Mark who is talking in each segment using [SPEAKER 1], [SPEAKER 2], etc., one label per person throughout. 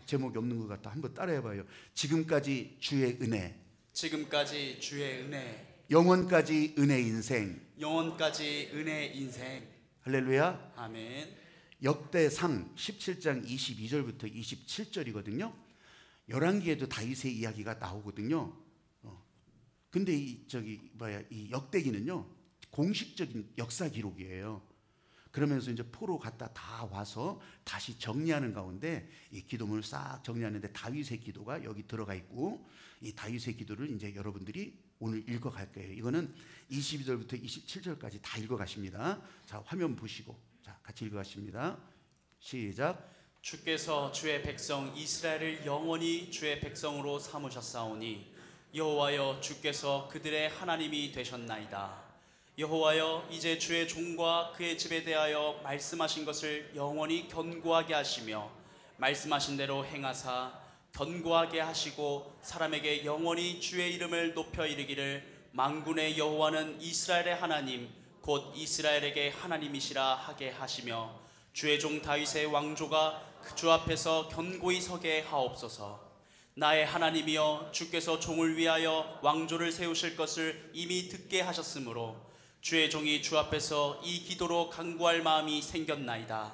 [SPEAKER 1] 제목이 없는 것 같아. 한번 따라해봐요. 지금까지 주의 은혜,
[SPEAKER 2] 지금까지 주의 은혜,
[SPEAKER 1] 영원까지 은혜 인생.
[SPEAKER 2] 영원까지 은혜 인생.
[SPEAKER 1] 할렐루야.
[SPEAKER 2] 아멘.
[SPEAKER 1] 역대상 17장 22절부터 27절이거든요. 열왕기에도 다윗의 이야기가 나오거든요. 근데 이 역대기는요 공식적인 역사 기록이에요. 그러면서 이제 포로 갔다 다 와서 다시 정리하는 가운데 이 기도문을 싹 정리하는데 다윗의 기도가 여기 들어가 있고, 이 다윗의 기도를 이제 여러분들이 오늘 읽어갈 거예요. 이거는 22절부터 27절까지 다 읽어가십니다. 자, 화면 보시고 자 같이 읽어가십니다. 시작.
[SPEAKER 2] 주께서 주의 백성 이스라엘을 영원히 주의 백성으로 삼으셨사오니 여호와여 주께서 그들의 하나님이 되셨나이다. 여호와여 이제 주의 종과 그의 집에 대하여 말씀하신 것을 영원히 견고하게 하시며 말씀하신 대로 행하사 견고하게 하시고 사람에게 영원히 주의 이름을 높여 이르기를 만군의 여호와는 이스라엘의 하나님 곧 이스라엘에게 하나님이시라 하게 하시며 주의 종 다윗의 왕조가 그 주 앞에서 견고히 서게 하옵소서. 나의 하나님이여 주께서 종을 위하여 왕조를 세우실 것을 이미 듣게 하셨으므로 주의 종이 주 앞에서 이 기도로 간구할 마음이 생겼나이다.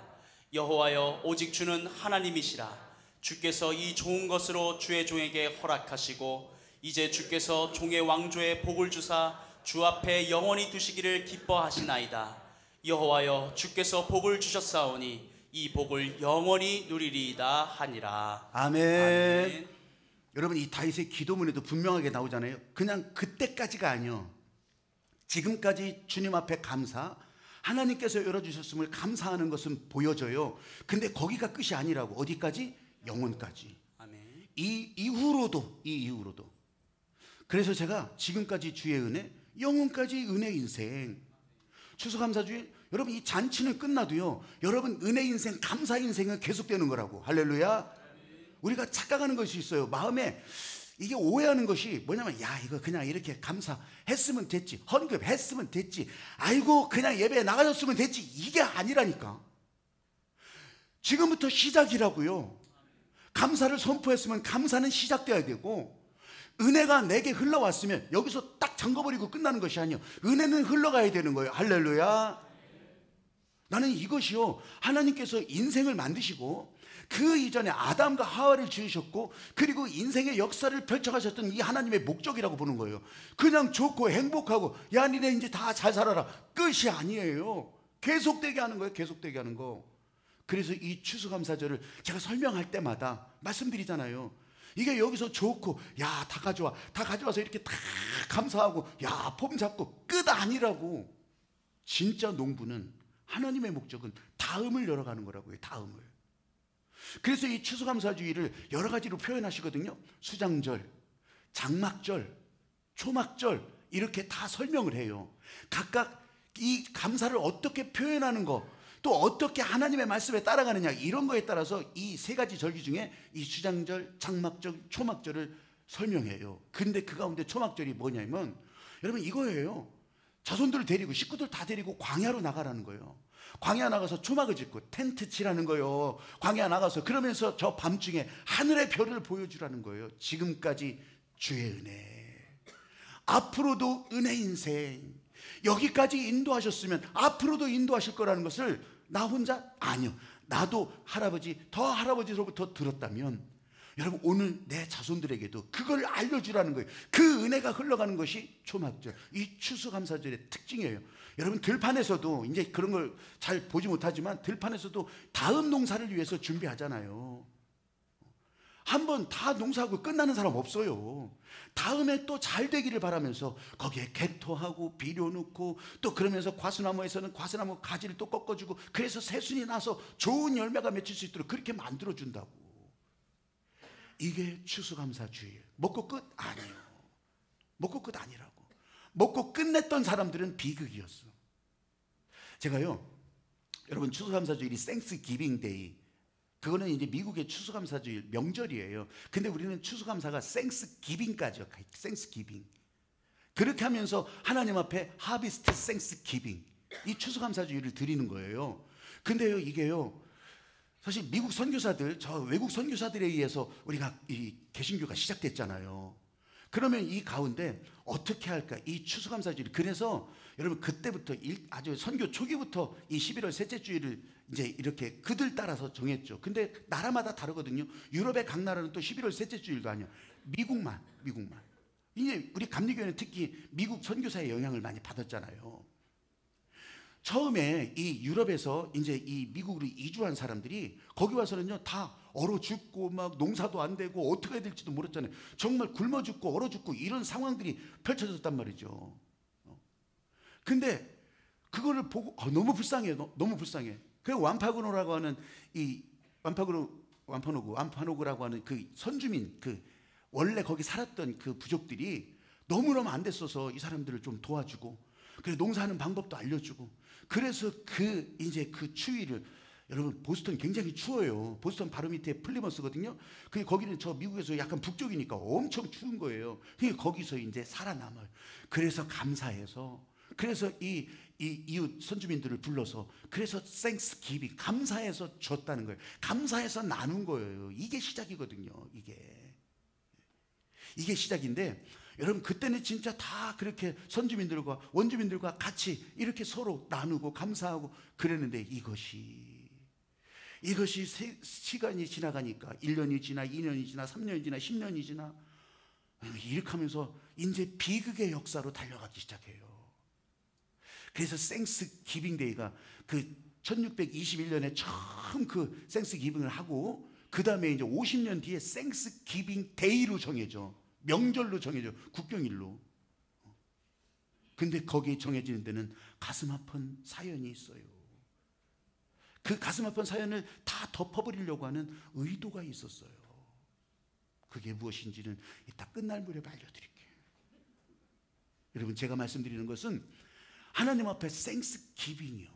[SPEAKER 2] 여호와여 오직 주는 하나님이시라. 주께서 이 좋은 것으로 주의 종에게 허락하시고 이제 주께서 종의 왕조에 복을 주사 주 앞에 영원히 두시기를 기뻐하시나이다. 여호와여 주께서 복을 주셨사오니 이 복을 영원히 누리리이다 하니라.
[SPEAKER 1] 아멘.
[SPEAKER 2] 아멘.
[SPEAKER 1] 여러분, 이 다윗의 기도문에도 분명하게 나오잖아요. 그냥 그때까지가 아니요, 지금까지 주님 앞에 감사, 하나님께서 열어주셨음을 감사하는 것은 보여져요. 근데 거기가 끝이 아니라고. 어디까지? 영원까지.
[SPEAKER 2] 아멘.
[SPEAKER 1] 이 이후로도. 그래서 제가 지금까지 주의 은혜, 영원까지 은혜 인생. 추수감사주일, 여러분 이 잔치는 끝나도요, 여러분 은혜 인생, 감사 인생은 계속되는 거라고. 할렐루야. 우리가 착각하는 것이 있어요. 마음에 이게 오해하는 것이 뭐냐면, 야 이거 그냥 이렇게 감사했으면 됐지, 헌금했으면 됐지, 아이고 그냥 예배에 나가줬으면 됐지, 이게 아니라니까. 지금부터 시작이라고요. 감사를 선포했으면 감사는 시작돼야 되고, 은혜가 내게 흘러왔으면 여기서 딱 잠궈버리고 끝나는 것이 아니에요. 은혜는 흘러가야 되는 거예요. 할렐루야. 나는 이것이요, 하나님께서 인생을 만드시고 그 이전에 아담과 하와를 지으셨고 그리고 인생의 역사를 펼쳐가셨던 이 하나님의 목적이라고 보는 거예요. 그냥 좋고 행복하고 야 니네 이제 다 잘 살아라, 끝이 아니에요. 계속되게 하는 거예요. 계속되게 하는 거. 그래서 이 추수감사절을 제가 설명할 때마다 말씀드리잖아요. 이게 여기서 좋고 야 다 가져와, 다 가져와서 이렇게 다 감사하고 야 폼 잡고 끝 아니라고. 진짜 농부는, 하나님의 목적은 다음을 열어가는 거라고요. 다음을. 그래서 이 추수감사주의를 여러 가지로 표현하시거든요. 수장절, 장막절, 초막절, 이렇게 다 설명을 해요. 각각 이 감사를 어떻게 표현하는 거, 또 어떻게 하나님의 말씀에 따라가느냐, 이런 거에 따라서 이 세 가지 절기 중에 이 수장절, 장막절, 초막절을 설명해요. 근데 그 가운데 초막절이 뭐냐면 여러분 이거예요. 자손들을 데리고, 식구들 다 데리고 광야로 나가라는 거예요. 광야 나가서 초막을 짓고 텐트 치라는 거예요. 광야 나가서 그러면서 저 밤중에 하늘의 별을 보여주라는 거예요. 지금까지 주의 은혜, 앞으로도 은혜 인생. 여기까지 인도하셨으면 앞으로도 인도하실 거라는 것을 나 혼자? 아니요, 나도 더 할아버지로부터 들었다면 여러분 오늘 내 자손들에게도 그걸 알려주라는 거예요. 그 은혜가 흘러가는 것이 초막절, 이 추수감사절의 특징이에요. 여러분 들판에서도 이제 그런 걸 잘 보지 못하지만 들판에서도 다음 농사를 위해서 준비하잖아요. 한번 다 농사하고 끝나는 사람 없어요. 다음에 또 잘 되기를 바라면서 거기에 개토하고 비료 넣고, 또 그러면서 과수나무에서는 과수나무 가지를 또 꺾어주고, 그래서 새순이 나서 좋은 열매가 맺힐 수 있도록 그렇게 만들어준다고. 이게 추수감사주일. 먹고 끝? 아니에요. 먹고 끝 아니라고. 먹고 끝냈던 사람들은 비극이었어. 제가요, 여러분 추수감사주일이 땡스기빙 데이, 그거는 이제 미국의 추수감사주일 명절이에요. 근데 우리는 추수감사가 땡스기빙까지요. 땡스기빙. 그렇게 하면서 하나님 앞에 하비스트 땡스기빙, 이 추수감사주일을 드리는 거예요. 근데요 이게요 사실 미국 선교사들, 저 외국 선교사들에 의해서 우리가 이 개신교가 시작됐잖아요. 그러면 이 가운데 어떻게 할까? 이 추수감사주일. 그래서 여러분 그때부터 아주 선교 초기부터 이 11월 셋째 주일을 이제 이렇게 그들 따라서 정했죠. 근데 나라마다 다르거든요. 유럽의 각 나라는 또 11월 셋째 주일도 아니야. 미국만. 이제 우리 감리교회는 특히 미국 선교사의 영향을 많이 받았잖아요. 처음에 이 유럽에서 이제 이 미국으로 이주한 사람들이 거기 와서는요 다 얼어 죽고 막 농사도 안 되고 어떻게 해야 될지도 모르잖아요. 정말 굶어 죽고 얼어 죽고 이런 상황들이 펼쳐졌단 말이죠. 근데 그거를 보고 너무 불쌍해요. 너무 불쌍해. 그리고 완파고노라고 하는 이 완파노그라고 하는 그 선주민, 그 원래 거기 살았던 그 부족들이 너무너무 안 됐어서 이 사람들을 좀 도와주고, 그래서 농사하는 방법도 알려주고, 그래서 이제 그 추위를, 여러분 보스턴 굉장히 추워요. 보스턴 바로 밑에 플리머스거든요. 근데 거기는 저 미국에서 약간 북쪽이니까 엄청 추운 거예요. 그러니까 거기서 이제 살아남아요. 그래서 감사해서, 그래서 이 이웃 선주민들을 불러서, 그래서 땡스기빙, 감사해서 줬다는 거예요. 감사해서 나눈 거예요. 이게 시작이거든요. 이게 시작인데, 여러분 그때는 진짜 다 그렇게 선주민들과 원주민들과 같이 이렇게 서로 나누고 감사하고 그랬는데, 이것이 시간이 지나가니까 1년이 지나 2년이 지나 3년이 지나 10년이 지나 이렇게 하면서 이제 비극의 역사로 달려가기 시작해요. 그래서 생스 기빙 데이가 그 1621년에 처음 그 생스 기빙을 하고, 그 다음에 이제 50년 뒤에 생스 기빙 데이로 정해져, 명절로 정해져, 국경일로. 근데 거기에 정해지는 데는 가슴 아픈 사연이 있어요. 그 가슴 아픈 사연을 다 덮어버리려고 하는 의도가 있었어요. 그게 무엇인지는 이따 끝날 무렵에 알려드릴게요. 여러분 제가 말씀드리는 것은 하나님 앞에 생스 기빙이요.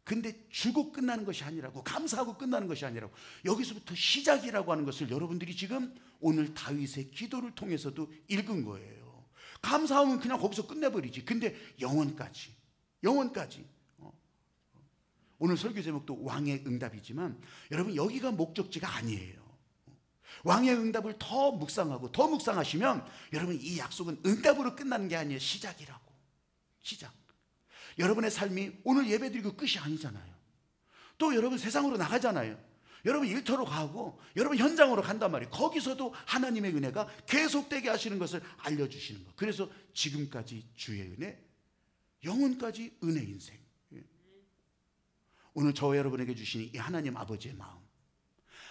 [SPEAKER 1] 근데 주고 끝나는 것이 아니라고, 감사하고 끝나는 것이 아니라고, 여기서부터 시작이라고 하는 것을 여러분들이 지금 오늘 다윗의 기도를 통해서도 읽은 거예요. 감사하면 그냥 거기서 끝내버리지. 근데 영원까지. 오늘 설교 제목도 왕의 응답이지만, 여러분 여기가 목적지가 아니에요. 왕의 응답을 더 묵상하시면 여러분 이 약속은 응답으로 끝나는 게 아니에요. 시작이라고. 시작. 여러분의 삶이 오늘 예배드리고 끝이 아니잖아요. 또 여러분 세상으로 나가잖아요. 여러분 일터로 가고 여러분 현장으로 간단 말이에요. 거기서도 하나님의 은혜가 계속되게 하시는 것을 알려주시는 거. 그래서 지금까지 주의 은혜, 영원까지 은혜 인생. 오늘 저와 여러분에게 주신 이 하나님 아버지의 마음,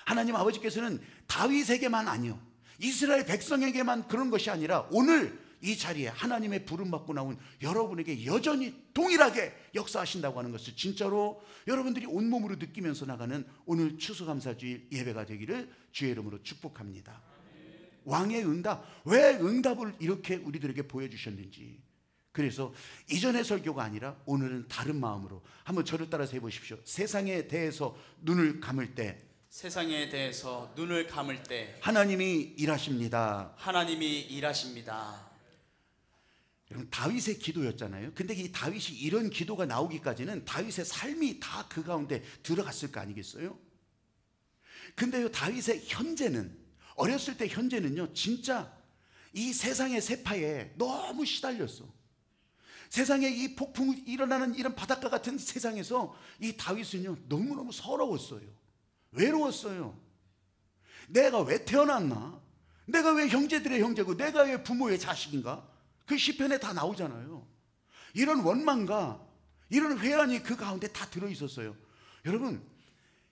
[SPEAKER 1] 하나님 아버지께서는 다윗에게만 아니요, 이스라엘 백성에게만 그런 것이 아니라 오늘 이 자리에 하나님의 부름 받고 나온 여러분에게 여전히 동일하게 역사하신다고 하는 것을 진짜로 여러분들이 온몸으로 느끼면서 나가는 오늘 추수감사주일 예배가 되기를 주의 이름으로 축복합니다. 왕의 응답, 왜 응답을 이렇게 우리들에게 보여주셨는지. 그래서 이전의 설교가 아니라 오늘은 다른 마음으로 한번 저를 따라서 해보십시오. 세상에 대해서 눈을 감을 때, 하나님이 일하십니다. 여러분 다윗의 기도였잖아요. 근데 이 다윗이 이런 기도가 나오기까지는 다윗의 삶이 다 그 가운데 들어갔을 거 아니겠어요? 근데요 다윗의 현재는, 어렸을 때 현재는요 진짜 이 세상의 세파에 너무 시달렸어. 세상에 이 폭풍이 일어나는 이런 바닷가 같은 세상에서 이 다윗은요 너무너무 서러웠어요. 외로웠어요. 내가 왜 태어났나? 내가 왜 형제들의 형제고 내가 왜 부모의 자식인가? 그 시편에 다 나오잖아요. 이런 원망과 이런 회한이 그 가운데 다 들어있었어요. 여러분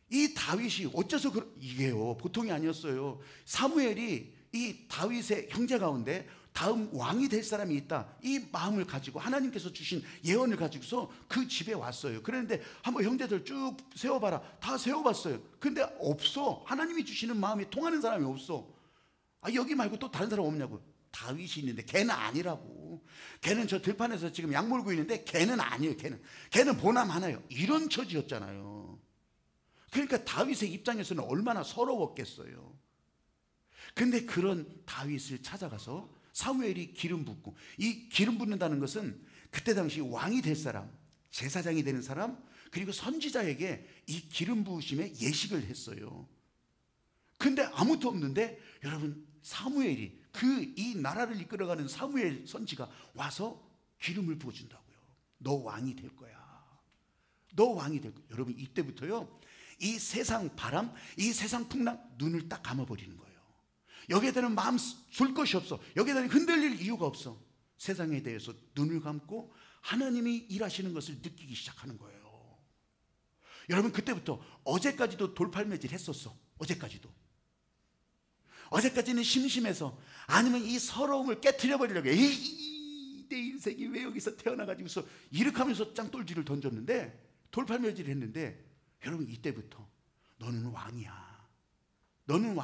[SPEAKER 1] 이 다윗이 어째서 이게요 보통이 아니었어요. 사무엘이 이 다윗의 형제 가운데 다음 왕이 될 사람이 있다, 이 마음을 가지고 하나님께서 주신 예언을 가지고서 그 집에 왔어요. 그런데 한번 형제들 쭉 세워봐라. 다 세워봤어요. 근데 없어. 하나님이 주시는 마음이 통하는 사람이 없어. 여기 말고 또 다른 사람 없냐고. 다윗이 있는데 걔는 아니라고. 걔는 저 들판에서 지금 약 몰고 있는데 걔는 아니에요. 걔는 보남 하나요. 이런 처지였잖아요. 그러니까 다윗의 입장에서는 얼마나 서러웠겠어요. 근데 그런 다윗을 찾아가서 사무엘이 기름 붓고, 이 기름 붓는다는 것은 그때 당시 왕이 될 사람, 제사장이 되는 사람, 그리고 선지자에게 이 기름 부으심의 예식을 했어요. 근데 아무도 없는데 여러분, 사무엘이, 이 나라를 이끌어가는 사무엘 선지가 와서 기름을 부어준다고요. 너 왕이 될 거야. 너 왕이 될 거야. 여러분, 이때부터요, 이 세상 바람, 이 세상 풍랑, 눈을 딱 감아버리는 거예요. 여기에 대한 마음 줄 것이 없어. 여기에 대한 흔들릴 이유가 없어. 세상에 대해서 눈을 감고 하나님이 일하시는 것을 느끼기 시작하는 거예요. 여러분, 그때부터 어제까지도 돌팔매질 했었어. 어제까지는 심심해서, 아니면 이 서러움을 깨트려 버리려고, 내 인생이 왜 여기서 태어나가지고서 이렇게 하면서 짱돌지를 던졌는데, 돌팔매질을 했는데, 여러분, 이때부터 너는 왕이야. 너는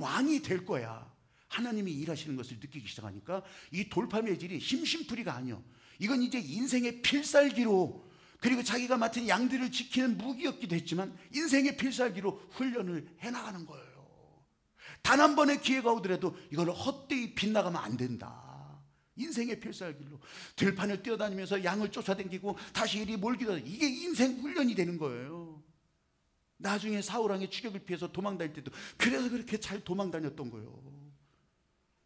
[SPEAKER 1] 왕이 될 거야. 하나님이 일하시는 것을 느끼기 시작하니까 이 돌팔매질이 심심풀이가 아니요, 이건 이제 인생의 필살기로, 그리고 자기가 맡은 양들을 지키는 무기였기도 했지만 인생의 필살기로 훈련을 해나가는 거예요. 단 한 번의 기회가 오더라도 이걸 헛되이 빗나가면 안 된다. 인생의 필살기로 들판을 뛰어다니면서 양을 쫓아다니고 다시 이리 몰기도, 이게 인생 훈련이 되는 거예요. 나중에 사울왕의 추격을 피해서 도망다닐 때도 그래서 그렇게 잘 도망다녔던 거예요.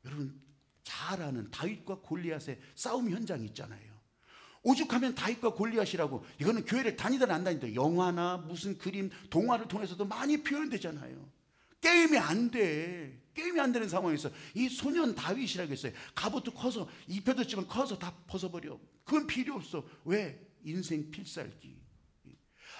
[SPEAKER 1] 여러분, 잘 아는 다윗과 골리앗의 싸움 현장이 있잖아요. 오죽하면 다윗과 골리앗이라고, 이거는 교회를 다니든 안 다니든 영화나 무슨 그림, 동화를 통해서도 많이 표현되잖아요. 게임이 안 되는 상황에서 이 소년 다윗이라고 했어요. 갑옷도 커서, 입혀뒀지만 커서 다 벗어버려. 그건 필요 없어. 왜? 인생 필살기.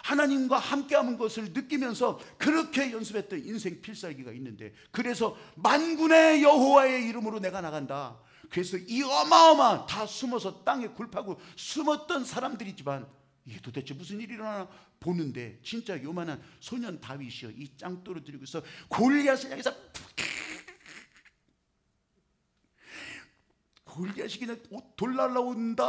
[SPEAKER 1] 하나님과 함께하는 것을 느끼면서 그렇게 연습했던 인생 필살기가 있는데, 그래서 만군의 여호와의 이름으로 내가 나간다. 그래서 이 어마어마한, 다 숨어서 땅에 굴파고 숨었던 사람들이지만 이게 도대체 무슨 일이 일어나나 보는데, 진짜 요만한 소년 다윗이요, 이 짱돌을 들고서 골리앗을 향해서, 골리앗이 그냥 돌 날라온다.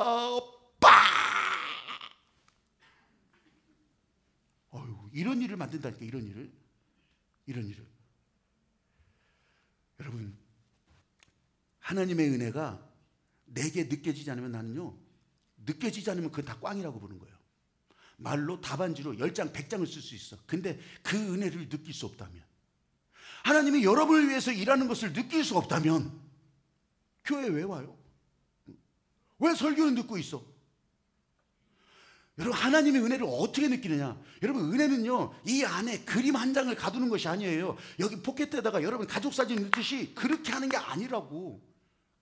[SPEAKER 1] 이런 일을 만든다니까. 이런 일을. 여러분, 하나님의 은혜가 내게 느껴지지 않으면, 나는요, 느껴지지 않으면 그건 다 꽝이라고 보는 거예요. 말로 답안지로 10장 100장을 쓸 수 있어. 근데 그 은혜를 느낄 수 없다면, 하나님이 여러분을 위해서 일하는 것을 느낄 수 없다면 교회에 왜 와요? 왜 설교는 듣고 있어? 여러분, 하나님의 은혜를 어떻게 느끼느냐? 여러분, 은혜는요, 이 안에 그림 한 장을 가두는 것이 아니에요. 여기 포켓에다가 여러분 가족사진 넣듯이 그렇게 하는 게 아니라고.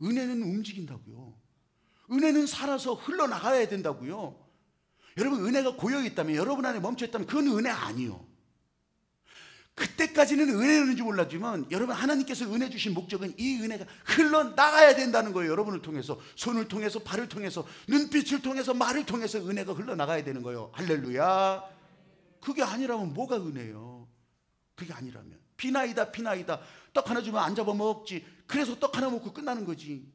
[SPEAKER 1] 은혜는 움직인다고요. 은혜는 살아서 흘러나가야 된다고요. 여러분, 은혜가 고여있다면, 여러분 안에 멈춰있다면 그건 은혜 아니요. 그때까지는 은혜였는지 몰랐지만, 여러분, 하나님께서 은혜 주신 목적은 이 은혜가 흘러나가야 된다는 거예요. 여러분을 통해서, 손을 통해서, 발을 통해서, 눈빛을 통해서, 말을 통해서 은혜가 흘러나가야 되는 거예요. 할렐루야. 그게 아니라면 뭐가 은혜예요? 그게 아니라면 피나이다 떡 하나 주면 안 잡아 먹지. 그래서 떡 하나 먹고 끝나는 거지.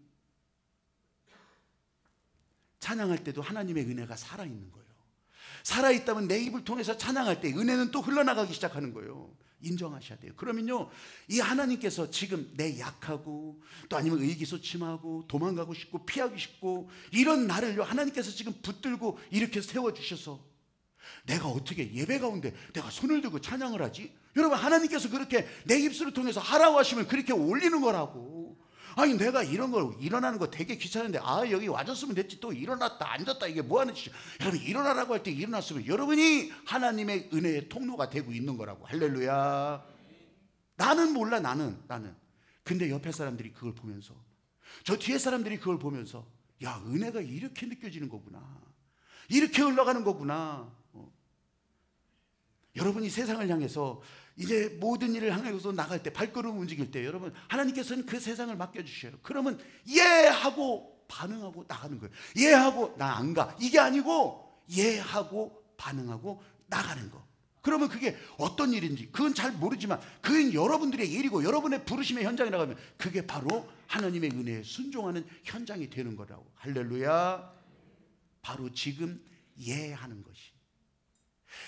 [SPEAKER 1] 찬양할 때도 하나님의 은혜가 살아있는 거예요. 살아있다면 내 입을 통해서 찬양할 때 은혜는 또 흘러나가기 시작하는 거예요. 인정하셔야 돼요. 그러면요, 이 하나님께서 지금 내 약하고, 또 아니면 의기소침하고 도망가고 싶고 피하기 싶고 이런 나를요, 하나님께서 지금 붙들고 이렇게 세워주셔서, 내가 어떻게 예배 가운데 내가 손을 들고 찬양을 하지? 여러분, 하나님께서 그렇게 내 입술을 통해서 하라고 하시면 그렇게 올리는 거라고. 아니, 내가 이런 거 일어나는 거 되게 귀찮은데, 여기 와줬으면 됐지, 또 일어났다 앉았다, 이게 뭐하는 짓이야. 여러분, 일어나라고 할 때 일어났으면 여러분이 하나님의 은혜의 통로가 되고 있는 거라고. 할렐루야. 나는 몰라. 나는 근데 옆에 사람들이 그걸 보면서, 저 뒤에 사람들이 그걸 보면서, 야, 은혜가 이렇게 느껴지는 거구나, 이렇게 흘러가는 거구나. 여러분이 세상을 향해서 이제 모든 일을 향해서 나갈 때, 발걸음 움직일 때, 여러분, 하나님께서는 그 세상을 맡겨주셔요. 그러면 예하고 반응하고 나가는 거예요. 예하고 나 안 가, 이게 아니고 예하고 반응하고 나가는 거. 그러면 그게 어떤 일인지 그건 잘 모르지만, 그건 여러분들의 일이고 여러분의 부르심의 현장에 나가면 그게 바로 하나님의 은혜에 순종하는 현장이 되는 거라고. 할렐루야. 바로 지금 예하는 것이,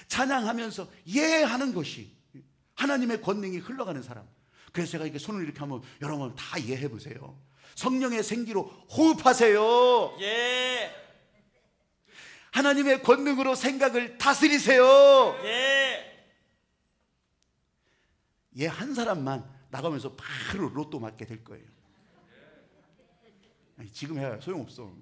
[SPEAKER 1] 찬양하면서 예하는 것이 하나님의 권능이 흘러가는 사람. 그래서 제가 이렇게 손을 이렇게 하면 여러분 다 예해 보세요. 성령의 생기로 호흡하세요.
[SPEAKER 2] 예.
[SPEAKER 1] 하나님의 권능으로 생각을 다스리세요.
[SPEAKER 2] 예.
[SPEAKER 1] 얘 한 사람만 나가면서 바로 로또 맞게 될 거예요. 아니, 지금 해야 소용없어.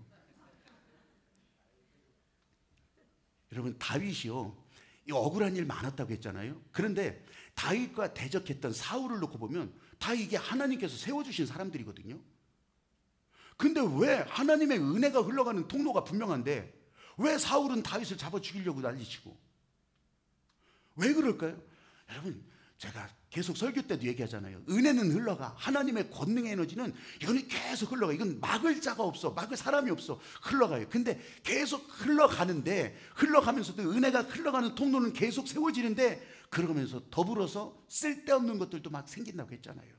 [SPEAKER 1] 여러분, 다윗이요, 이 억울한 일 많았다고 했잖아요. 그런데 다윗과 대적했던 사울을 놓고 보면 다 이게 하나님께서 세워주신 사람들이거든요. 근데 왜 하나님의 은혜가 흘러가는 통로가 분명한데 왜 사울은 다윗을 잡아 죽이려고 난리치고? 왜 그럴까요? 여러분, 제가 계속 설교 때도 얘기하잖아요. 은혜는 흘러가. 하나님의 권능의 에너지는 이거는 계속 흘러가. 이건 막을 자가 없어. 막을 사람이 없어. 흘러가요. 근데 계속 흘러가는데, 흘러가면서도 은혜가 흘러가는 통로는 계속 세워지는데, 그러면서 더불어서 쓸데없는 것들도 막 생긴다고 했잖아요.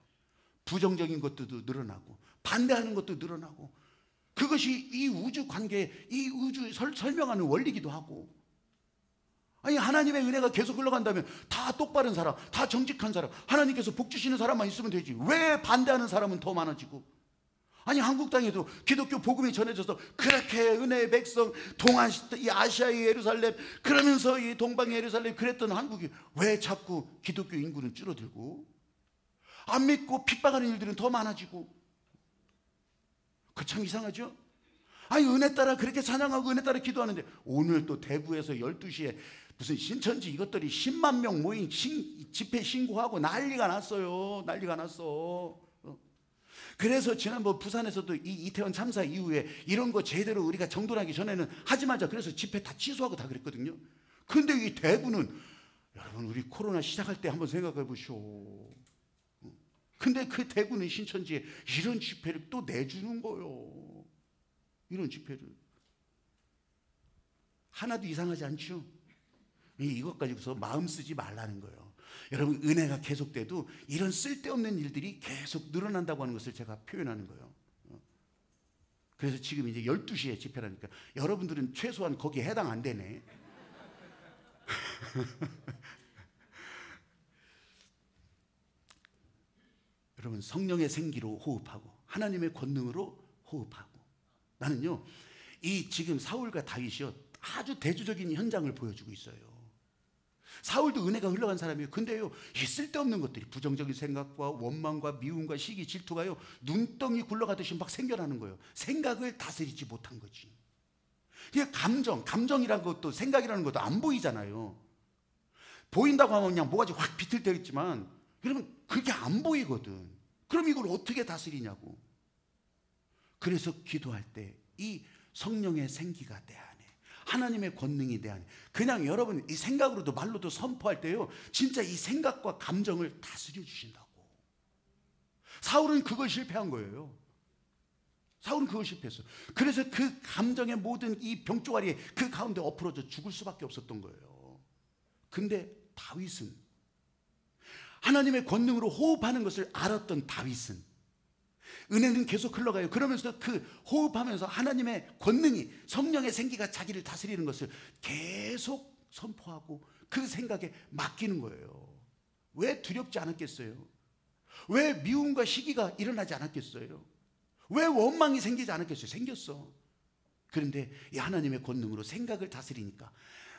[SPEAKER 1] 부정적인 것들도 늘어나고 반대하는 것도 늘어나고, 그것이 이 우주 관계, 이 우주 설명하는 원리기도 하고. 아니, 하나님의 은혜가 계속 흘러간다면 다 똑바른 사람, 다 정직한 사람, 하나님께서 복 주시는 사람만 있으면 되지. 왜 반대하는 사람은 더 많아지고? 아니, 한국 땅에도 기독교 복음이 전해져서 그렇게 은혜의 백성, 동안 이 아시아의 예루살렘, 그러면서 이 동방의 예루살렘 그랬던 한국이 왜 자꾸 기독교 인구는 줄어들고 안 믿고 핍박하는 일들은 더 많아지고? 그 참 이상하죠? 아니, 은혜 따라 그렇게 찬양하고 은혜 따라 기도하는데 오늘 또 대구에서 12시에 무슨 신천지 이것들이 10만 명 모인 집회 신고하고 난리가 났어요. 난리가 났어. 그래서 지난번 부산에서도 이 이태원 참사 이후에 이런 거 제대로 우리가 정돈하기 전에는 하지 마자. 그래서 집회 다 취소하고 다 그랬거든요. 근데 이 대구는, 여러분, 우리 코로나 시작할 때 한번 생각해 보시오. 근데 그 대구는 신천지에 이런 집회를 또 내주는 거요. 이런 집회를. 하나도 이상하지 않죠? 이것 가지고서 마음 쓰지 말라는 거예요. 여러분, 은혜가 계속돼도 이런 쓸데없는 일들이 계속 늘어난다고 하는 것을 제가 표현하는 거예요. 그래서 지금 이제 12시에 집회라니까 여러분들은 최소한 거기에 해당 안 되네. 여러분, 성령의 생기로 호흡하고 하나님의 권능으로 호흡하고. 나는요, 이 지금 사울과 다윗이요, 아주 대조적인 현장을 보여주고 있어요. 사울도 은혜가 흘러간 사람이에요. 근데요, 이 쓸데없는 것들이, 부정적인 생각과 원망과 미움과 시기, 질투가요, 눈덩이 굴러가듯이 막 생겨나는 거예요. 생각을 다스리지 못한 거지. 그냥 감정이라는 것도, 생각이라는 것도 안 보이잖아요. 보인다고 하면 그냥 뭐가지 확 비틀대겠지만, 여러분, 그게 안 보이거든. 그럼 이걸 어떻게 다스리냐고. 그래서 기도할 때 이 성령의 생기가 내 안에, 하나님의 권능이 내 안에, 그냥 여러분 이 생각으로도 말로도 선포할 때요, 진짜 이 생각과 감정을 다스려 주신다고. 사울은 그걸 실패한 거예요. 사울은 그걸 실패했어요. 그래서 그 감정의 모든 이 병조가리에 그 가운데 엎어져 죽을 수밖에 없었던 거예요. 근데 다윗은, 하나님의 권능으로 호흡하는 것을 알았던 다윗은, 은혜는 계속 흘러가요. 그러면서 그 호흡하면서 하나님의 권능이, 성령의 생기가 자기를 다스리는 것을 계속 선포하고 그 생각에 맡기는 거예요. 왜 두렵지 않았겠어요? 왜 미움과 시기가 일어나지 않았겠어요? 왜 원망이 생기지 않았겠어요? 생겼어. 그런데 이 하나님의 권능으로 생각을 다스리니까,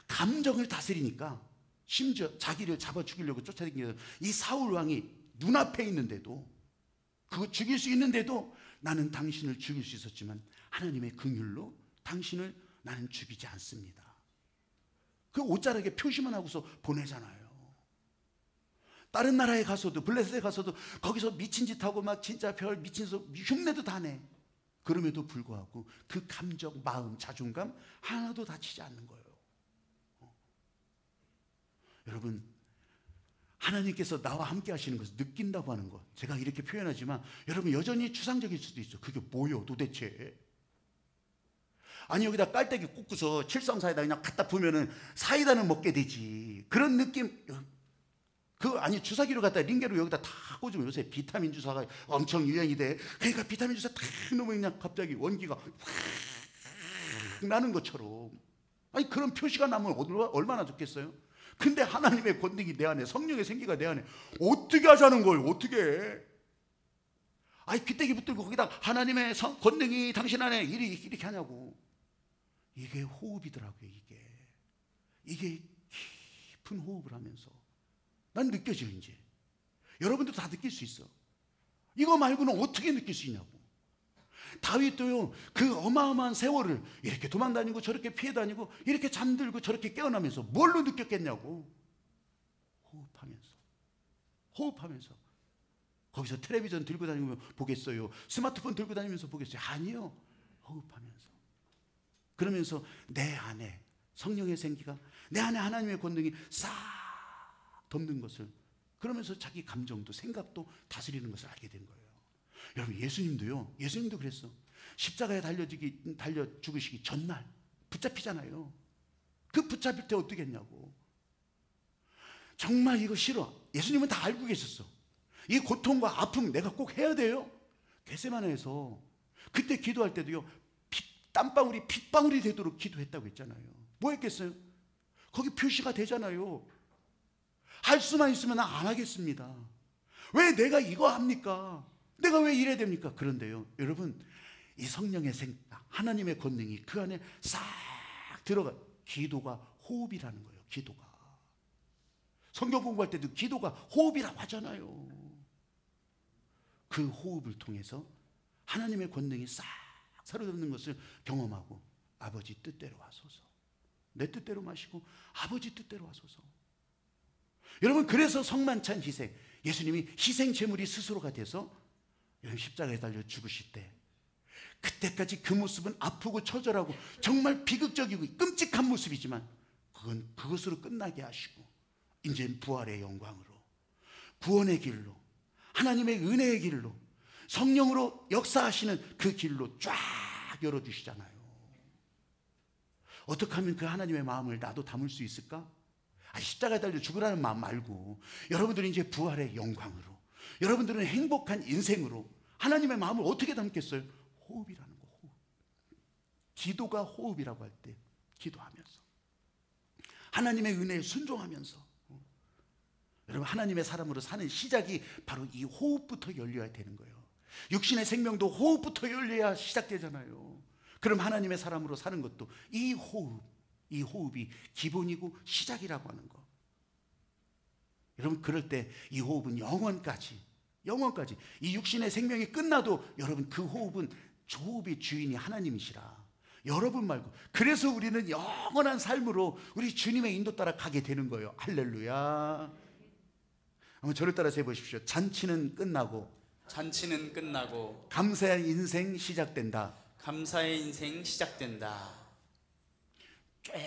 [SPEAKER 1] 감정을 다스리니까, 심지어 자기를 잡아 죽이려고 쫓아다니는 이 사울 왕이 눈앞에 있는데도, 그거 죽일 수 있는데도 나는 당신을 죽일 수 있었지만 하나님의 긍휼로 당신을 나는 죽이지 않습니다. 그 옷자락에 표시만 하고서 보내잖아요. 다른 나라에 가서도, 블레셋에 가서도 거기서 미친 짓 하고 막 진짜 별 미친 흉내도 다 내. 그럼에도 불구하고 그 감정, 마음, 자존감 하나도 다치지 않는 거예요. 여러분, 하나님께서 나와 함께 하시는 것을 느낀다고 하는 것, 제가 이렇게 표현하지만 여러분 여전히 추상적일 수도 있어. 그게 뭐요 도대체? 아니, 여기다 깔때기 꽂고서 칠성사이다 그냥 갖다 부으면은 사이다는 먹게 되지, 그런 느낌. 아니, 주사기로 갖다 링게로 여기다 다 꽂으면, 요새 비타민 주사가 엄청 유행이 돼. 그러니까 비타민 주사 탁 넣으면 그냥 갑자기 원기가 확 나는 것처럼, 아니, 그런 표시가 나면 얼마나 좋겠어요? 근데 하나님의 권능이 내 안에, 성령의 생기가 내 안에, 어떻게 하자는 거예요? 어떻게 해? 아니, 빗대기 붙들고 거기다 하나님의 권능이 당신 안에 이렇게 하냐고. 이게 호흡이더라고요. 이게 깊은 호흡을 하면서 난 느껴져요. 이제 여러분도 다 느낄 수 있어. 이거 말고는 어떻게 느낄 수 있냐고. 다윗도요, 그 어마어마한 세월을 이렇게 도망다니고 저렇게 피해 다니고 이렇게 잠들고 저렇게 깨어나면서 뭘로 느꼈겠냐고. 호흡하면서. 거기서 텔레비전 들고 다니면 보겠어요? 스마트폰 들고 다니면서 보겠어요? 아니요. 호흡하면서. 그러면서 내 안에 성령의 생기가, 내 안에 하나님의 권능이 싹 덮는 것을, 그러면서 자기 감정도 생각도 다스리는 것을 알게 된 거예요. 여러분, 예수님도 그랬어. 십자가에 달려 죽으시기 전날 붙잡히잖아요. 그 붙잡힐 때 어떻게 했냐고. 정말 이거 싫어. 예수님은 다 알고 계셨어. 이 고통과 아픔 내가 꼭 해야 돼요. 겟세마네에서 그때 기도할 때도요, 땀방울이 핏방울이 되도록 기도했다고 했잖아요. 뭐 했겠어요? 거기 표시가 되잖아요. 할 수만 있으면 안 하겠습니다. 왜 내가 이거 합니까? 내가 왜 이래야 됩니까? 그런데요, 여러분, 이 성령의 생각, 하나님의 권능이 그 안에 싹 들어가. 기도가 호흡이라는 거예요. 기도가. 성경 공부할 때도 기도가 호흡이라고 하잖아요. 그 호흡을 통해서 하나님의 권능이 싹 사로잡는 것을 경험하고, 아버지 뜻대로 하소서, 내 뜻대로 마시고 아버지 뜻대로 하소서. 여러분, 그래서 성만찬 희생, 예수님이 희생 제물이 스스로가 돼서 여러분 십자가에 달려 죽으실 때, 그때까지 그 모습은 아프고 처절하고 정말 비극적이고 끔찍한 모습이지만 그것으로 끝나게 하시고, 이제 부활의 영광으로, 구원의 길로, 하나님의 은혜의 길로, 성령으로 역사하시는 그 길로 쫙 열어주시잖아요. 어떻게 하면 그 하나님의 마음을 나도 담을 수 있을까? 십자가에 달려 죽으라는 마음 말고, 여러분들은 이제 부활의 영광으로, 여러분들은 행복한 인생으로 하나님의 마음을 어떻게 담겠어요? 호흡이라는 거. 호흡. 기도가 호흡이라고 할 때, 기도하면서 하나님의 은혜에 순종하면서, 여러분, 하나님의 사람으로 사는 시작이 바로 이 호흡부터 열려야 되는 거예요. 육신의 생명도 호흡부터 열려야 시작되잖아요. 그럼 하나님의 사람으로 사는 것도 이 호흡이 기본이고 시작이라고 하는 거. 여러분, 그럴 때 이 호흡은 영원까지, 이 육신의 생명이 끝나도 여러분, 그 호흡은 호흡의 주인이 하나님이시라. 여러분 말고. 그래서 우리는 영원한 삶으로 우리 주님의 인도 따라 가게 되는 거예요. 할렐루야. 한번 저를 따라서 해보십시오. 잔치는 끝나고 감사의 인생 시작된다.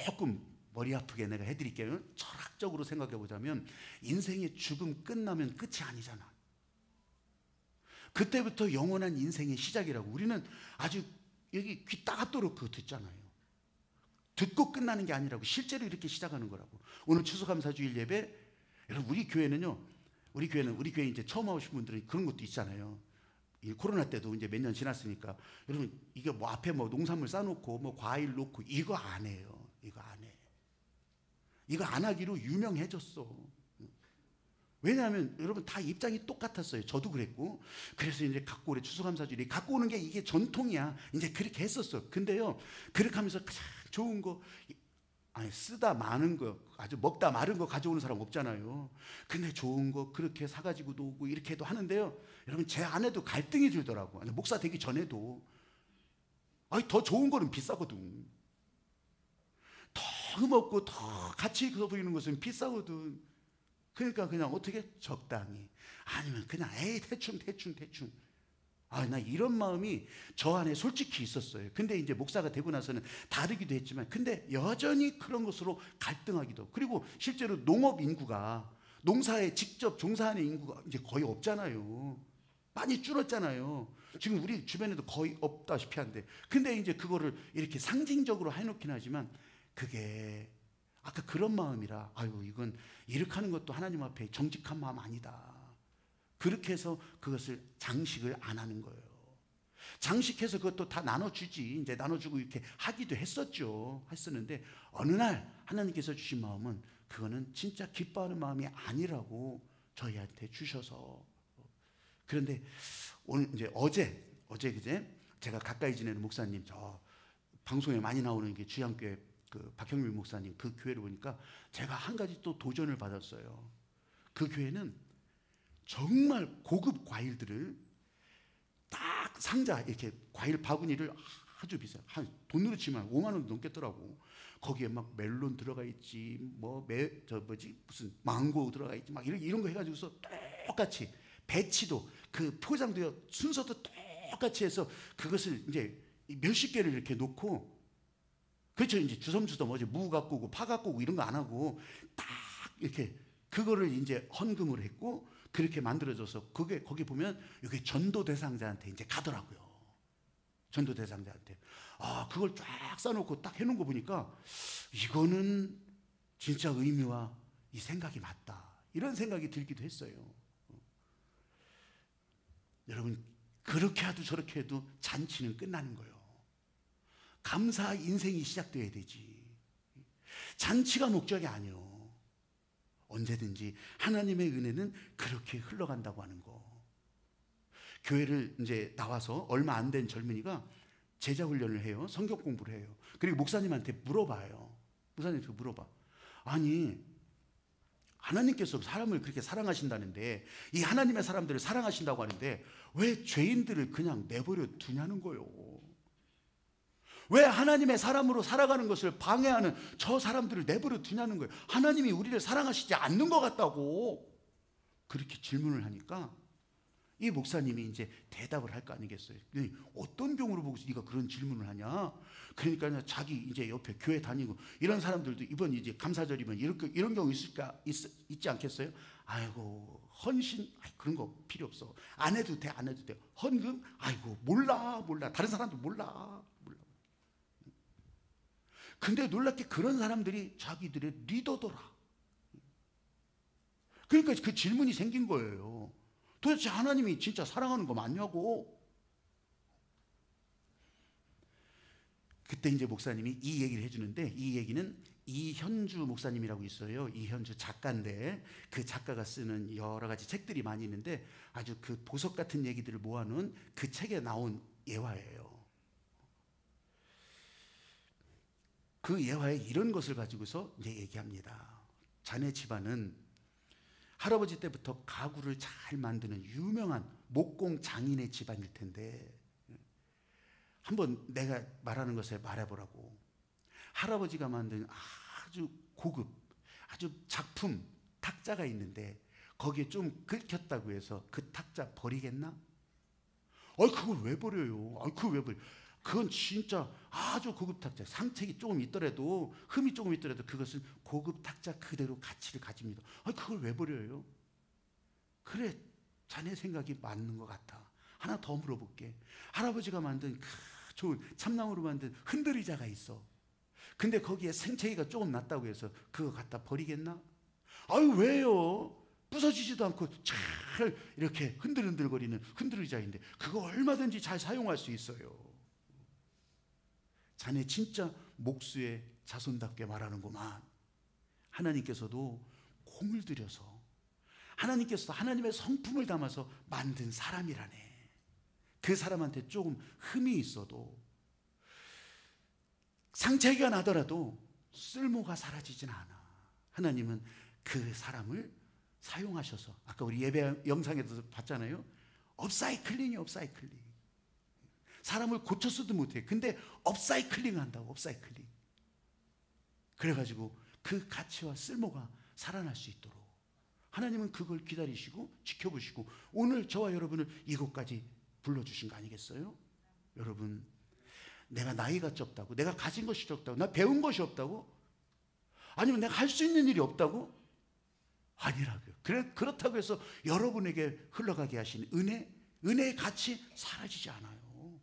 [SPEAKER 1] 조금 머리 아프게 내가 해드릴게요. 철학적으로 생각해 보자면, 인생의 죽음 끝나면 끝이 아니잖아. 그때부터 영원한 인생의 시작이라고. 우리는 아주 여기 귀 따갑도록 그거 듣잖아요. 듣고 끝나는 게 아니라고, 실제로 이렇게 시작하는 거라고. 오늘 추수감사주일 예배, 여러분, 우리 교회 이제 처음 오신 분들은 그런 것도 있잖아요. 이 코로나 때도 이제 몇 년 지났으니까, 여러분, 이게 뭐 앞에 뭐 농산물 싸놓고 뭐 과일 놓고 이거 안 해요. 이거 안 하기로 유명해졌어. 왜냐하면 여러분 다 입장이 똑같았어요. 저도 그랬고. 그래서 이제 갖고 오래 추수감사주일이 갖고 오는 게 이게 전통이야. 이제 그렇게 했었어. 근데요, 그렇게 하면서 가장 좋은 거, 쓰다 많은 거, 아주 먹다 마른 거 가져오는 사람 없잖아요. 근데 좋은 거 그렇게 사가지고도 오고 이렇게 해도 하는데요, 여러분, 제 안에도 갈등이 들더라고. 목사 되기 전에도. 더 좋은 거는 비싸거든. 더 흠없고 더 가치 있어 보이는 것은 비싸거든. 그러니까 그냥 어떻게? 적당히. 아니면 그냥 대충. 나 이런 마음이 저 안에 솔직히 있었어요. 근데 이제 목사가 되고 나서는 다르기도 했지만, 근데 여전히 그런 것으로 갈등하기도. 그리고 실제로 농업 인구가, 농사에 직접 종사하는 인구가 이제 거의 없잖아요. 많이 줄었잖아요. 지금 우리 주변에도 거의 없다시피 한데, 근데 이제 그거를 이렇게 상징적으로 해놓긴 하지만, 그게 아까 그런 마음이라, 이건 이렇게 하는 것도 하나님 앞에 정직한 마음 아니다. 그렇게 해서 그것을 장식을 안 하는 거예요. 장식해서 그것도 다 나눠주지. 이제 나눠주고 이렇게 하기도 했었는데, 어느 날 하나님께서 주신 마음은, 그거는 진짜 기뻐하는 마음이 아니라고 저희한테 주셔서. 그런데 오늘 이제 어제 그제 제가 가까이 지내는 목사님, 저 방송에 많이 나오는 게 주양교회 그 박형민 목사님 그 교회를 보니까 제가 한 가지 또 도전을 받았어요. 그 교회는 정말 고급 과일들을 딱 상자 이렇게 과일 바구니를 아주 비싸요. 한 돈으로 치면 5만 원 넘겠더라고. 거기에 막 멜론 들어가 있지, 무슨 망고 들어가 있지, 막 이런 거 해가지고서 똑같이 배치도 그 포장도 순서도 똑같이 해서 그것을 이제 몇십 개를 이렇게 놓고, 그렇죠. 이제 주섬주섬 무 갖고 오고 파 갖고 오고 이런 거 안 하고 딱 이렇게 그거를 이제 헌금을 했고 그렇게 만들어져서 거기 보면 이게 전도 대상자한테 이제 가더라고요. 전도 대상자한테. 그걸 쫙 싸놓고 딱 해놓은 거 보니까 이거는 진짜 의미와 이 생각이 맞다. 이런 생각이 들기도 했어요. 여러분, 그렇게 해도 저렇게 해도 잔치는 끝나는 거예요. 감사 인생이 시작돼야 되지. 잔치가 목적이 아니요. 언제든지 하나님의 은혜는 그렇게 흘러간다고 하는 거. 교회를 이제 나와서 얼마 안 된 젊은이가 제자 훈련을 해요. 성경 공부를 해요. 그리고 목사님한테 물어봐요. 목사님한테 물어봐. 아니, 하나님께서 사람을 그렇게 사랑하신다는데, 이 하나님의 사람들을 사랑하신다고 하는데 왜 죄인들을 그냥 내버려 두냐는 거예요. 왜 하나님의 사람으로 살아가는 것을 방해하는 저 사람들을 내버려 두냐는 거예요. 하나님이 우리를 사랑하시지 않는 것 같다고 그렇게 질문을 하니까 이 목사님이 이제 대답을 할 거 아니겠어요. 어떤 경우를 보고서 네가 그런 질문을 하냐. 그러니까 자기 이제 옆에 교회 다니고 이런 사람들도 이번 이제 감사절이면 이런 경우 있지 않겠어요? 아이고 헌신, 그런 거 필요 없어. 안 해도 돼. 헌금, 아이고 몰라. 다른 사람도 몰라. 근데 놀랍게 그런 사람들이 자기들의 리더더라. 그러니까 그 질문이 생긴 거예요. 도대체 하나님이 진짜 사랑하는 거 맞냐고. 그때 이제 목사님이 이 얘기를 해주는데, 이 얘기는 이현주 목사님이라고 있어요. 이현주 작가인데 그 작가가 쓰는 여러 가지 책들이 많이 있는데 아주 그 보석 같은 얘기들을 모아놓은 그 책에 나온 예화예요. 그 예화에 이런 것을 가지고서 이제 얘기합니다. 자네 집안은 할아버지 때부터 가구를 잘 만드는 유명한 목공 장인의 집안일 텐데 한번 내가 말하는 것을 말해보라고. 할아버지가 만든 아주 고급, 아주 작품 탁자가 있는데 거기에 좀 긁혔다고 해서 그 탁자 버리겠나? 그걸 왜 버려요? 그걸 왜 버려? 그건 진짜 아주 고급 탁자. 상책이 조금 있더라도, 흠이 조금 있더라도 그것은 고급 탁자 그대로 가치를 가집니다. 그걸 왜 버려요? 그래, 자네 생각이 맞는 것 같아. 하나 더 물어볼게. 할아버지가 만든 그 좋은 참나무로 만든 흔들의자가 있어. 근데 거기에 생채기가 조금 났다고 해서 그거 갖다 버리겠나? 왜요? 부서지지도 않고 잘 이렇게 흔들흔들거리는 흔들의자인데 그거 얼마든지 잘 사용할 수 있어요. 자네 진짜 목수의 자손답게 말하는구만. 하나님께서도 공을 들여서 하나님께서 하나님의 성품을 담아서 만든 사람이라네. 그 사람한테 조금 흠이 있어도 상처가 나더라도 쓸모가 사라지진 않아. 하나님은 그 사람을 사용하셔서, 아까 우리 예배 영상에서 봤잖아요. 업사이클링이 업사이클링. 사람을 고쳐서도 못해. 근데 업사이클링 한다고. 업사이클링. 그래가지고 그 가치와 쓸모가 살아날 수 있도록 하나님은 그걸 기다리시고 지켜보시고 오늘 저와 여러분을 이곳까지 불러주신 거 아니겠어요? 여러분, 내가 나이가 적다고, 내가 가진 것이 적다고, 나 배운 것이 없다고, 아니면 내가 할 수 있는 일이 없다고? 아니라고요. 그렇다고 해서 여러분에게 흘러가게 하신 은혜의 가치 사라지지 않아요.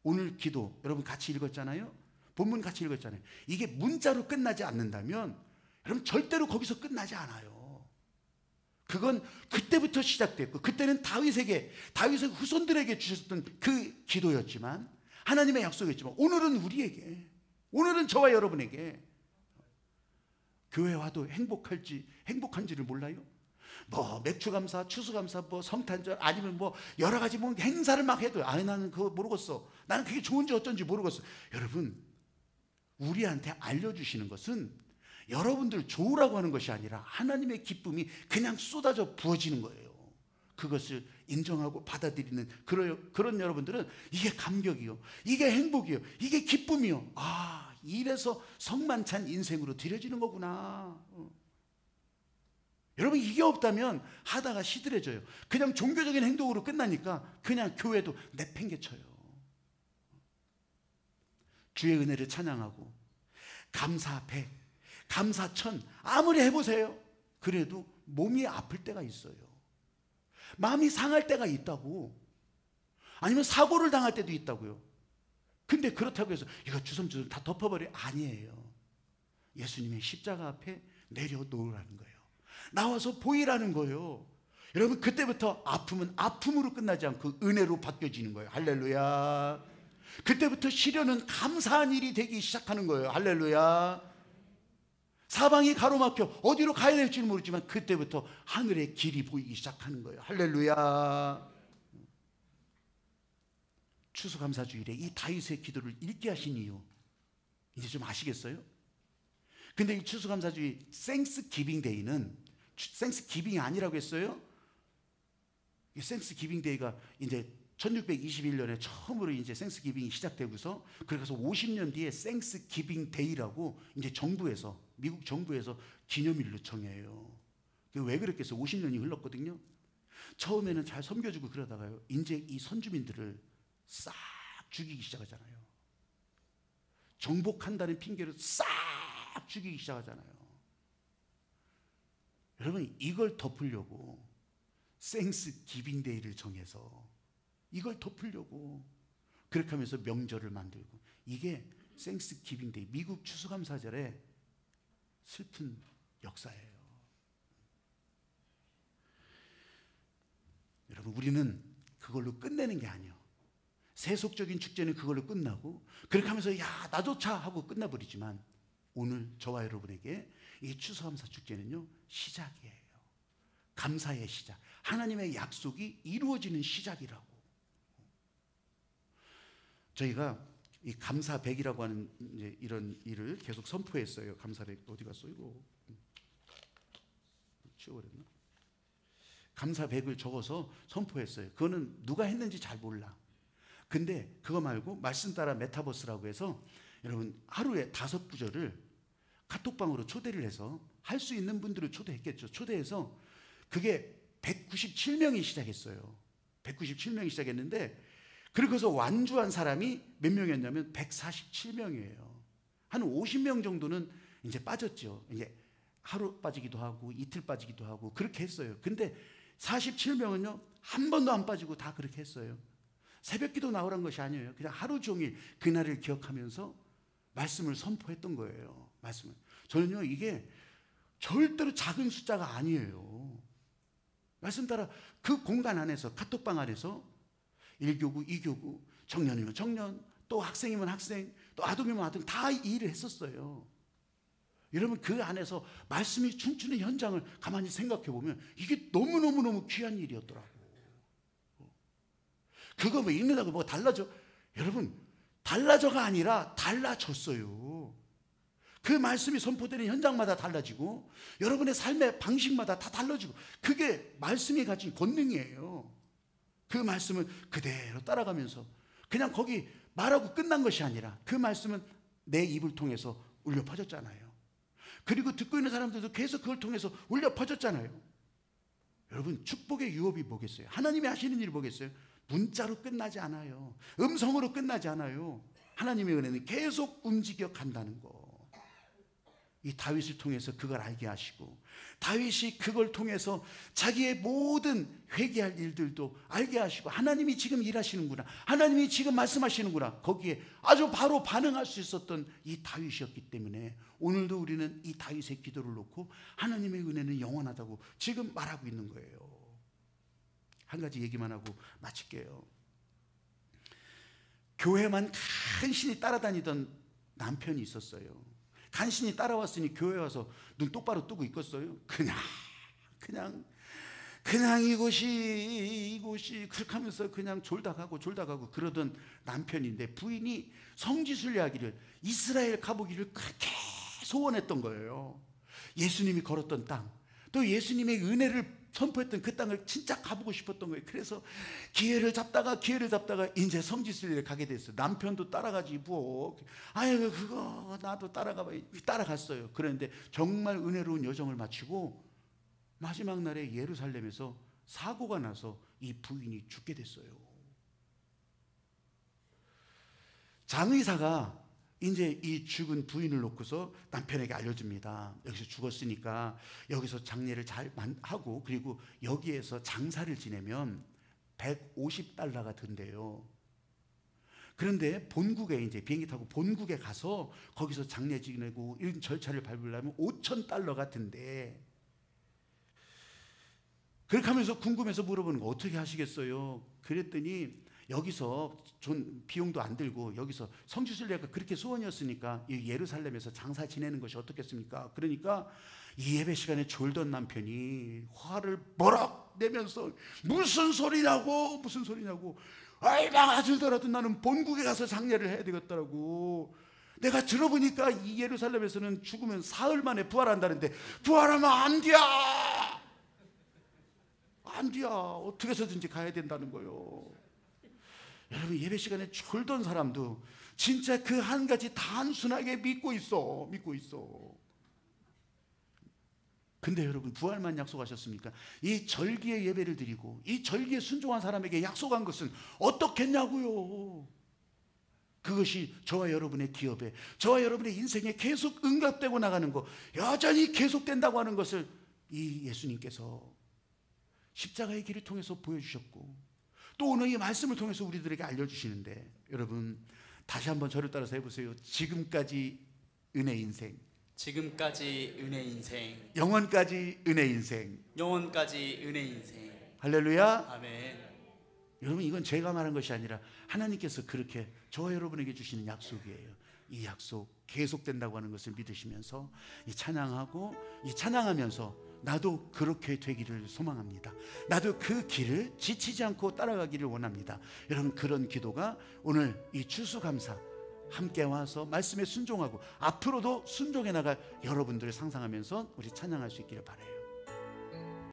[SPEAKER 1] 오늘 기도 여러분 같이 읽었잖아요. 본문 같이 읽었잖아요. 이게 문자로 끝나지 않는다면 여러분 절대로 거기서 끝나지 않아요. 그건 그때부터 시작됐고, 그때는 다윗의 후손들에게 주셨던 그 기도였지만, 하나님의 약속이었지만, 오늘은 우리에게, 오늘은 저와 여러분에게. 교회 와도 행복한지를 몰라요? 뭐 맥주감사, 추수감사, 뭐 성탄절, 아니면 뭐 여러 가지 뭐 행사를 막 해도 아니 나는 그거 모르겠어. 나는 그게 좋은지 어쩐지 모르겠어. 여러분, 우리한테 알려주시는 것은 여러분들 좋으라고 하는 것이 아니라 하나님의 기쁨이 그냥 쏟아져 부어지는 거예요. 그것을 인정하고 받아들이는 그런 여러분들은 이게 감격이요, 이게 행복이요, 이게 기쁨이요. 아, 이래서 성만찬 인생으로 들여지는 거구나. 여러분, 이게 없다면 하다가 시들해져요. 그냥 종교적인 행동으로 끝나니까 그냥 교회도 내팽개쳐요. 주의 은혜를 찬양하고 감사 100, 감사 1000 아무리 해보세요. 그래도 몸이 아플 때가 있어요. 마음이 상할 때가 있다고. 아니면 사고를 당할 때도 있다고요. 근데 그렇다고 해서 이거 주섬주섬 다 덮어버려? 아니에요. 예수님의 십자가 앞에 내려놓으라는 거예요. 나와서 보이라는 거예요. 여러분, 그때부터 아픔은 아픔으로 끝나지 않고 은혜로 바뀌어지는 거예요. 할렐루야. 그때부터 시련은 감사한 일이 되기 시작하는 거예요. 할렐루야. 사방이 가로막혀 어디로 가야 될지 모르지만 그때부터 하늘의 길이 보이기 시작하는 거예요. 할렐루야. 추수감사주일에 이 다윗의 기도를 읽게 하신 이유 이제 좀 아시겠어요? 근데 이 추수감사주일 생스기빙 데이는 생스기빙이 아니라고 했어요. 이 생스기빙 데이가 이제 1621년에 처음으로 이제 생스기빙이 시작되고서 그래서 50년 뒤에 생스기빙 데이라고 이제 정부에서, 미국 정부에서 기념일로 정해요. 왜 그랬겠어요? 50년이 흘렀거든요. 처음에는 잘 섬겨주고 그러다가요, 이제 이 선주민들을 싹 죽이기 시작하잖아요. 정복한다는 핑계로 싹 죽이기 시작하잖아요. 여러분, 이걸 덮으려고 생스기빙 데이를 정해서 이걸 덮으려고 그렇게 하면서 명절을 만들고, 이게 생스기빙 데이, 미국 추수감사절의 슬픈 역사예요. 여러분, 우리는 그걸로 끝내는 게 아니에요. 세속적인 축제는 그걸로 끝나고 그렇게 하면서 야 나조차 하고 끝나버리지만, 오늘 저와 여러분에게 이 추수감사 축제는요, 시작이에요. 감사의 시작, 하나님의 약속이 이루어지는 시작이라고. 저희가 이 감사 100이라고 하는 이제 이런 일을 계속 선포했어요. 감사 100 어디 갔어 이거? 치워버렸나? 감사 100을 적어서 선포했어요. 그거는 누가 했는지 잘 몰라. 근데 그거 말고 말씀 따라 메타버스라고 해서 여러분 하루에 5구절을 카톡방으로 초대를 해서 할 수 있는 분들을 초대했겠죠. 초대해서 그게 197명이 시작했어요. 197명이 시작했는데, 그러고서 완주한 사람이 몇 명이었냐면 147명이에요. 한 50명 정도는 이제 빠졌죠. 이제 하루 빠지기도 하고 이틀 빠지기도 하고 그렇게 했어요. 근데 47명은요 한 번도 안 빠지고 다 그렇게 했어요. 새벽기도 나오란 것이 아니에요. 그냥 하루 종일 그날을 기억하면서 말씀을 선포했던 거예요. 말씀을. 저는요 이게 절대로 작은 숫자가 아니에요. 말씀 따라 그 공간 안에서, 카톡방 안에서 1교구, 2교구, 청년이면 청년, 또 학생이면 학생, 또 아동이면 아동, 다 이 일을 했었어요. 여러분, 그 안에서 말씀이 춤추는 현장을 가만히 생각해 보면 이게 너무너무너무 귀한 일이었더라고. 그거 뭐 읽는다고 뭐가 달라져? 여러분, 달라져가 아니라 달라졌어요. 그 말씀이 선포되는 현장마다 달라지고 여러분의 삶의 방식마다 다 달라지고, 그게 말씀이 가진 권능이에요. 그 말씀을 그대로 따라가면서 그냥 거기 말하고 끝난 것이 아니라 그 말씀은 내 입을 통해서 울려 퍼졌잖아요. 그리고 듣고 있는 사람들도 계속 그걸 통해서 울려 퍼졌잖아요. 여러분, 축복의 유업이 뭐겠어요? 하나님이 하시는 일이 뭐겠어요? 문자로 끝나지 않아요. 음성으로 끝나지 않아요. 하나님의 은혜는 계속 움직여 간다는 거. 이 다윗을 통해서 그걸 알게 하시고, 다윗이 그걸 통해서 자기의 모든 회개할 일들도 알게 하시고, 하나님이 지금 일하시는구나, 하나님이 지금 말씀하시는구나, 거기에 아주 바로 반응할 수 있었던 이 다윗이었기 때문에 오늘도 우리는 이 다윗의 기도를 놓고 하나님의 은혜는 영원하다고 지금 말하고 있는 거예요. 한 가지 얘기만 하고 마칠게요. 교회만 간신히 따라다니던 남편이 있었어요. 간신히 따라왔으니 교회 와서 눈 똑바로 뜨고 있겠어요? 그냥 그냥 이곳이 그렇게 하면서 그냥 졸다 가고 그러던 남편인데, 부인이 성지순례 하기를, 이스라엘 가보기를 그렇게 소원했던 거예요. 예수님이 걸었던 땅, 또 예수님의 은혜를 선포했던 그 땅을 진짜 가보고 싶었던 거예요. 그래서 기회를 잡다가 이제 성지순례를 가게 됐어요. 남편도 따라가지고, 아유 그거 나도 따라갔어요. 그런데 정말 은혜로운 여정을 마치고 마지막 날에 예루살렘에서 사고가 나서 이 부인이 죽게 됐어요. 장의사가 이제 이 죽은 부인을 놓고서 남편에게 알려줍니다. 여기서 죽었으니까 여기서 장례를 잘 하고, 그리고 여기에서 장사를 지내면 150달러가 든대요. 그런데 본국에, 이제 비행기 타고 본국에 가서 거기서 장례 지내고 이런 절차를 밟으려면 5,000달러가 든대. 그렇게 하면서 궁금해서 물어보는 거, 어떻게 하시겠어요? 그랬더니 여기서 비용도 안 들고 여기서 성지순례가 그렇게 소원이었으니까 이 예루살렘에서 장사 지내는 것이 어떻겠습니까? 그러니까 이 예배 시간에 졸던 남편이 화를 버럭 내면서 무슨 소리냐고 얼마나 들더라도 나는 본국에 가서 장례를 해야 되겠더라고. 내가 들어보니까 이 예루살렘에서는 죽으면 사흘 만에 부활한다는데 부활하면 안 돼. 어떻게 해서든지 가야 된다는 거예요. 여러분, 예배 시간에 졸던 사람도 진짜 그 한 가지 단순하게 믿고 있어. 근데 여러분, 부활만 약속하셨습니까? 이 절기의 예배를 드리고 이 절기에 순종한 사람에게 약속한 것은 어떻겠냐고요. 그것이 저와 여러분의 기업에, 저와 여러분의 인생에 계속 응답되고 나가는 거, 여전히 계속된다고 하는 것을 이 예수님께서 십자가의 길을 통해서 보여주셨고, 또 오늘 이 말씀을 통해서 우리들에게 알려주시는데, 여러분 다시 한번 저를 따라서 해보세요. 지금까지 은혜 인생, 영원까지 은혜 인생. 할렐루야.
[SPEAKER 2] 아멘.
[SPEAKER 1] 여러분, 이건 제가 말한 것이 아니라 하나님께서 그렇게 저와 여러분에게 주시는 약속이에요. 이 약속 계속된다고 하는 것을 믿으시면서 이 찬양하면서 나도 그렇게 되기를 소망합니다. 나도 그 길을 지치지 않고 따라가기를 원합니다. 여러분, 그런 기도가 오늘 이 추수감사 함께 와서 말씀에 순종하고 앞으로도 순종해 나갈 여러분들을 상상하면서 우리 찬양할 수 있기를 바라요.